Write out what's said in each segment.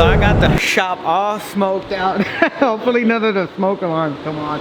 So I got the shop all smoked out. Hopefully none of the smoke alarms come on.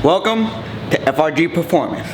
Welcome to FRG Performance.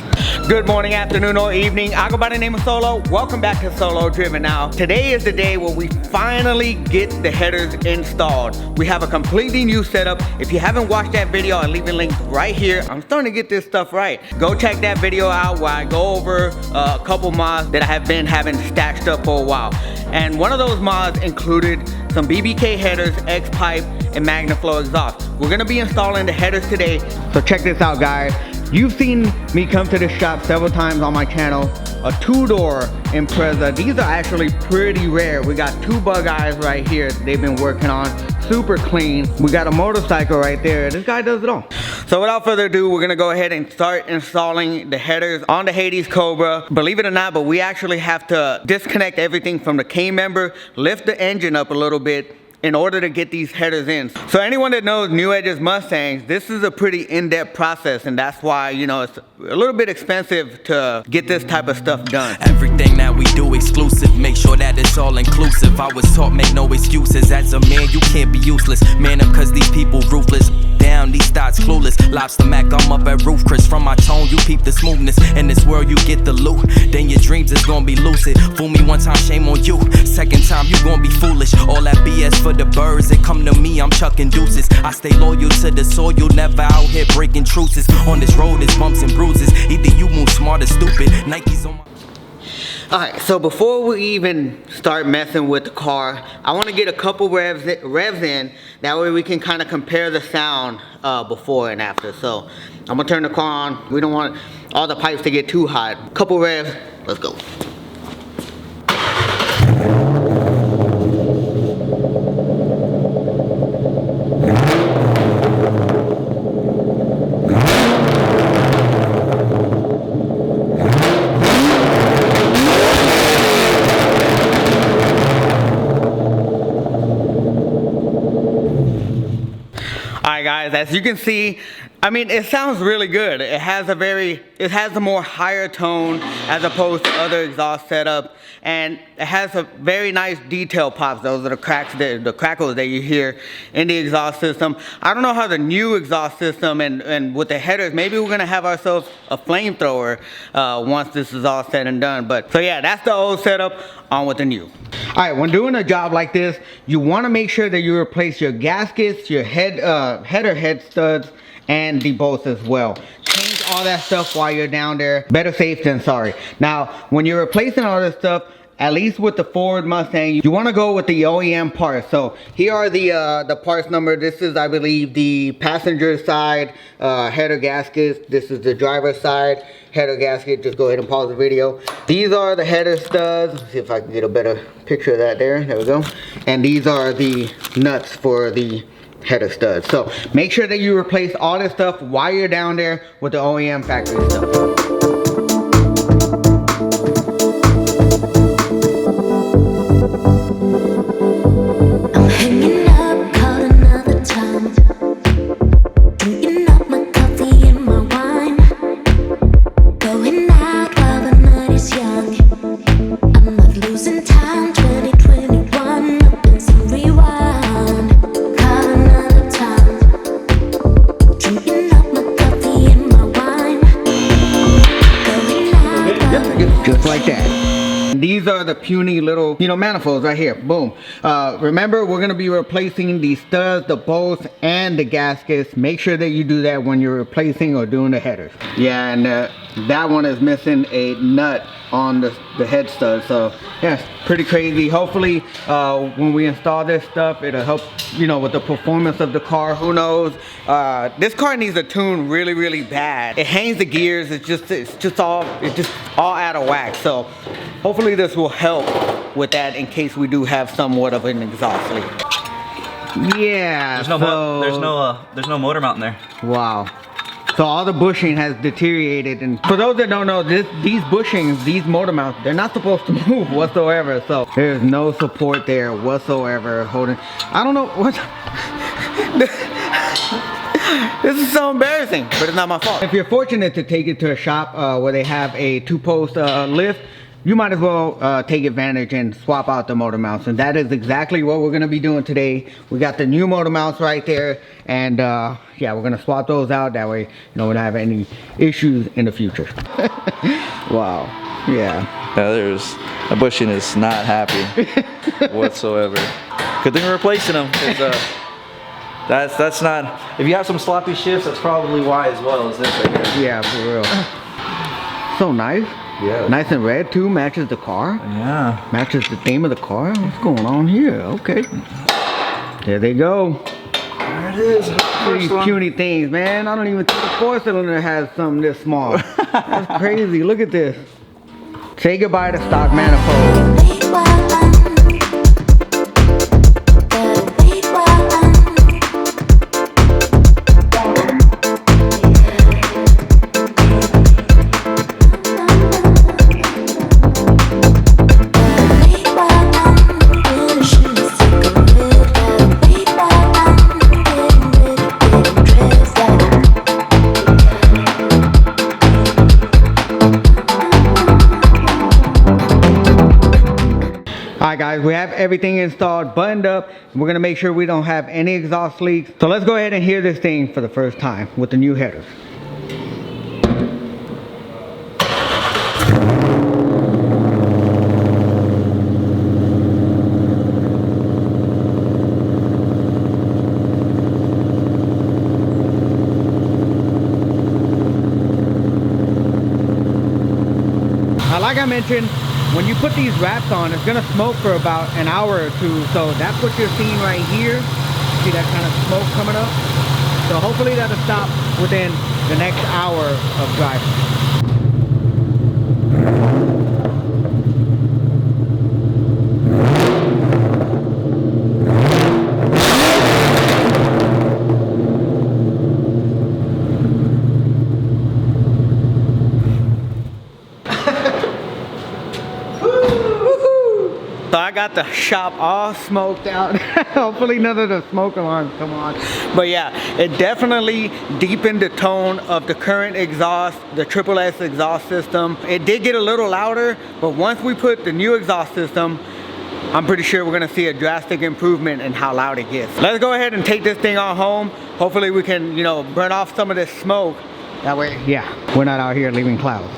Good morning, afternoon, or evening. I go by the name of Solo. Welcome back to Solo Driven. Now, today is the day where we finally get the headers installed. We have a completely new setup. If you haven't watched that video, I'll leave a link right here. I'm starting to get this stuff right. Go check that video out where I go over a couple mods that I have been having stashed up for a while. And one of those mods included some BBK headers, X-pipe, and MagnaFlow exhaust. We're gonna be installing the headers today. So check this out, guys. You've seen me come to this shop several times on my channel. A two-door Impreza. These are actually pretty rare. We got two bug eyes right here they've been working on. Super clean. We got a motorcycle right there. This guy does it all. So without further ado, we're gonna go ahead and start installing the headers on the Hades Cobra. Believe it or not, but we actually have to disconnect everything from the cane member, lift the engine up a little bit in order to get these headers in. So anyone that knows New Edge's Mustangs, this is a pretty in-depth process, and that's why, you know, it's a little bit expensive to get this type of stuff done. Everything that we do exclusive, make sure that it's all inclusive. I was taught make no excuses. As a man, you can't be useless. Man up cause these people ruthless. Down, these thoughts clueless. Lobster Mac, I'm up at roof. Chris, from my tone, you peep the smoothness. In this world, you get the loot. Then your dreams is gonna be lucid. Fool me one time, shame on you. Second time, you gonna be foolish. All that BS for the birds, they come to me, I'm chucking deuces. I stay loyal to the soil, never out here breaking truces. On this road, it's bumps and bruises. Either you move smart or stupid. Nike's on my... Alright, so before we even start messing with the car, I want to get a couple revs in. That way we can kind of compare the sound before and after. So I'm going to turn the car on. We don't want all the pipes to get too hot. Couple revs, let's go. Guys, as you can see, I mean, it sounds really good. It has a more higher tone as opposed to other exhaust setup, and it has a very nice detail pops. Those are the crackles that you hear in the exhaust system. I don't know how the new exhaust system and with the headers, maybe we're gonna have ourselves a flamethrower once this is all said and done. But so yeah, that's the old setup, on with the new. All right, when doing a job like this, you want to make sure that you replace your gaskets, your header head studs, and the bolts as well. Change all that stuff while you're down there. Better safe than sorry. Now, when you're replacing all this stuff, at least with the Ford Mustang, you want to go with the OEM parts. So here are the parts number. This is, I believe, the passenger side header gasket. This is the driver side header gasket. Just go ahead and pause the video. These are the header studs. Let's see if I can get a better picture of that there. There we go. And these are the nuts for the header studs. So make sure that you replace all this stuff while you're down there with the OEM factory stuff. Caught another time, drinking up my coffee and my wine. these are the puny little, you know, manifolds right here. Boom. Remember, we're gonna be replacing the studs, the bolts, and the gaskets. Make sure that you do that when you're replacing or doing the headers. Yeah, and that one is missing a nut on the head stud. So yeah, pretty crazy. Hopefully when we install this stuff, it'll help, you know, with the performance of the car. Who knows? This car needs a tune really bad. It hangs the gears. It's just all out of whack. So hopefully this will help with that in case we do have somewhat of an exhaust leak. Yeah. There's no motor mount in there. Wow. So all the bushing has deteriorated, and for those that don't know, these bushings, these motor mounts, they're not supposed to move whatsoever. So there's no support there whatsoever holding. I don't know what. This is so embarrassing, but it's not my fault. If you're fortunate to take it to a shop where they have a 2-post lift, you might as well take advantage and swap out the motor mounts. And that is exactly what we're gonna be doing today. We got the new motor mounts right there, and yeah, we're gonna swap those out. That way, you know, we don't have any issues in the future. Wow, yeah. Yeah, the bushing is not happy whatsoever. Good thing we're replacing them, because that's not, if you have some sloppy shifts, that's probably why as well as this right here. Yeah, for real. So nice. Yeah. Nice and red too, matches the car. Yeah. Matches the theme of the car. What's going on here? Okay. There they go. There it is. These puny things, man. I don't even think the 4-cylinder has something this small. That's crazy. Look at this. Say goodbye to stock manifold. Alright guys, we have everything installed, buttoned up. We're gonna make sure we don't have any exhaust leaks. So let's go ahead and hear this thing for the first time with the new headers. Like I mentioned, when you put these wraps on, it's gonna smoke for about an hour or two. So that's what you're seeing right here. See that kind of smoke coming up? So hopefully that'll stop within the next hour of driving. So I got the shop all smoked out. Hopefully none of the smoke alarms come on. But yeah, it definitely deepened the tone of the current exhaust, the Triple S exhaust system. It did get a little louder, but once we put the new exhaust system, I'm pretty sure we're gonna see a drastic improvement in how loud it gets. Let's go ahead and take this thing on home. Hopefully we can, you know, burn off some of this smoke. That way, yeah, we're not out here leaving clouds.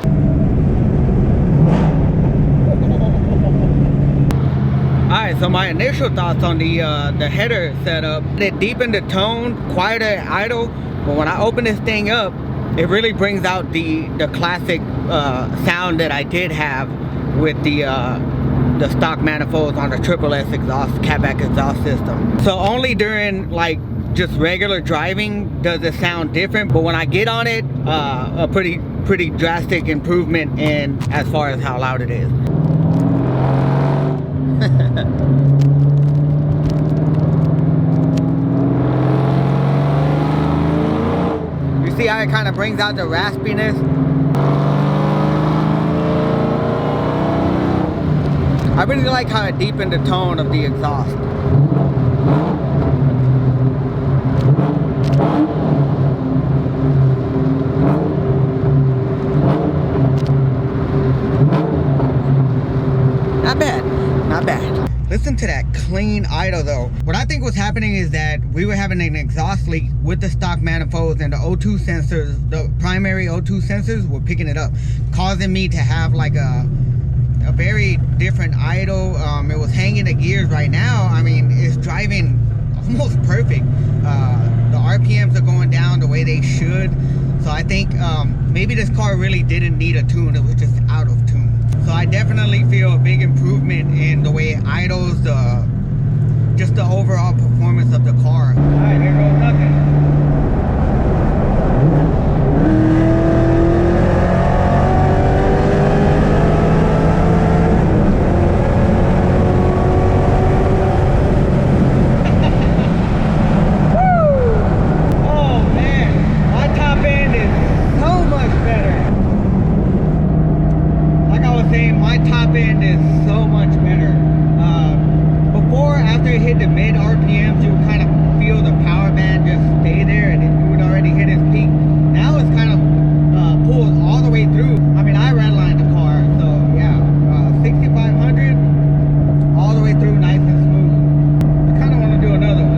Alright, so my initial thoughts on the header setup, it deepened the tone, quieter at idle, but when I open this thing up, it really brings out the classic sound that I did have with the stock manifolds on the Triple S exhaust, catback exhaust system. So only during like just regular driving does it sound different, but when I get on it, a pretty drastic improvement in as far as how loud it is. You see how it kind of brings out the raspiness? I really like how it deepened the tone of the exhaust. Not bad, not bad. Listen to that clean idle though. What I think was happening is that we were having an exhaust leak with the stock manifolds, and the O2 sensors, the primary O2 sensors were picking it up, causing me to have like a a very different idle. It was hanging the gears. Right now, I mean, it's driving almost perfect. The RPMs are going down the way they should. So I think maybe this car really didn't need a tune. It was just out of tune. So I definitely feel a big improvement in the way it idles, just the overall performance of the car. All right, there goes nothing. My top end is so much better. Before, after it hit the mid RPMs, you would kind of feel the power band just stay there and it would already hit its peak. Now it's kind of pulled all the way through. I mean, I redlined the car, so yeah, 6500 all the way through, nice and smooth. I kind of want to do another one.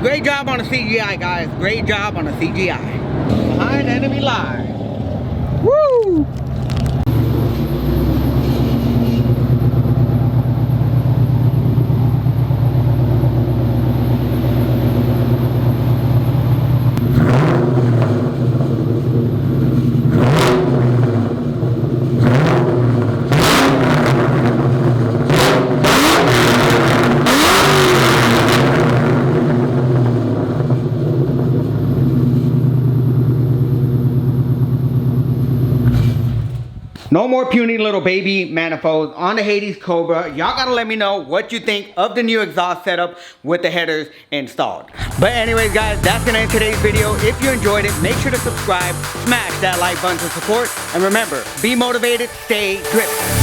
Great job on the CGI, guys. Great job on the CGI. Behind enemy line. Woo! No more puny little baby manifolds on the Hades Cobra. Y'all gotta let me know what you think of the new exhaust setup with the headers installed. But anyways, guys, that's gonna end today's video. If you enjoyed it, make sure to subscribe, smash that like button to support, and remember, be motivated, stay driven.